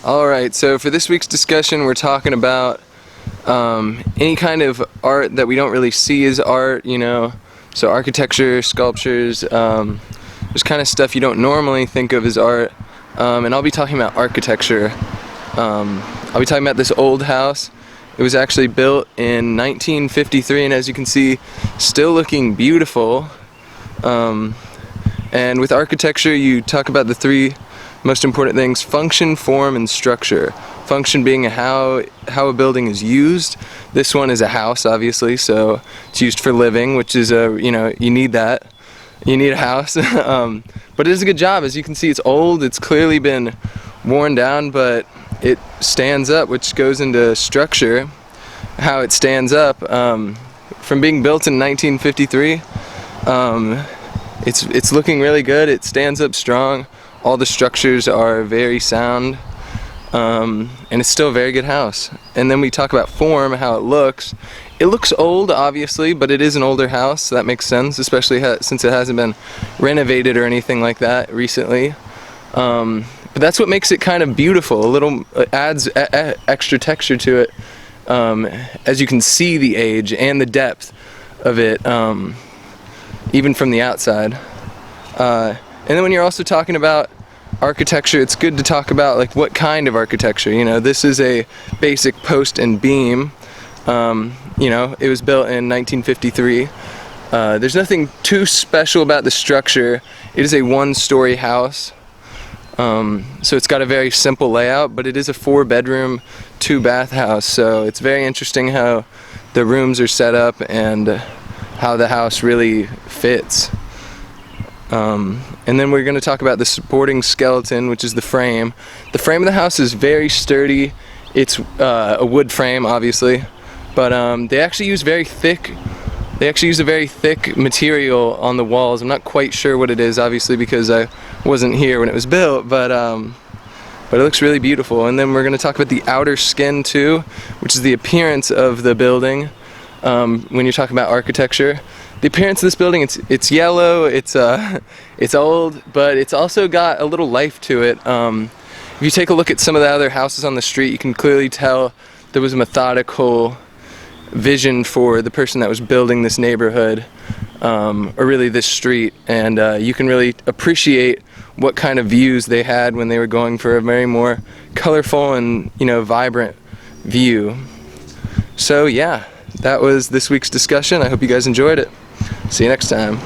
Alright, so for this week's discussion we're talking about any kind of art that we don't really see as art, so architecture, sculptures, there's kind of stuff you don't normally think of as art, and I'll be talking about architecture. I'll be talking about this old house. It was actually built in 1953, and as you can see, still looking beautiful. And with architecture you talk about the three most important things: function, form, and structure. Function being how a building is used. This one is a house, obviously, so it's used for living, which is you need that. You need a house. But it does a good job. As you can see, it's old, it's clearly been worn down, but it stands up, which goes into structure, how it stands up. From being built in 1953, it's looking really good. It stands up strong. All the structures are very sound, and it's still a very good house. And then we talk about form, how it looks. It looks old, obviously, but it is an older house, so that makes sense, especially since it hasn't been renovated or anything like that recently. But that's what makes it kind of beautiful. Adds extra texture to it, as you can see the age and the depth of it, even from the outside. And then when you're also talking about architecture, it's good to talk about like what kind of architecture. This is a basic post and beam. It was built in 1953. There's nothing too special about the structure. It is a one-story house, so it's got a very simple layout, but it is a 4-bedroom, 2-bath house, so it's very interesting how the rooms are set up and how the house really fits. And then we're going to talk about the supporting skeleton, which is the frame. The frame of the house is very sturdy. It's a wood frame, obviously, but they actually use a very thick material on the walls. I'm not quite sure what it is, obviously, because I wasn't here when it was built, but it looks really beautiful. And then we're going to talk about the outer skin too, which is the appearance of the building. When you're talking about architecture, the appearance of this building, it's yellow, it's old, but it's also got a little life to it. If you take a look at some of the other houses on the street, you can clearly tell there was a methodical vision for the person that was building this neighborhood, or really this street, and you can really appreciate what kind of views they had when they were going for a very more colorful and vibrant view. So yeah, that was this week's discussion. I hope you guys enjoyed it. See you next time.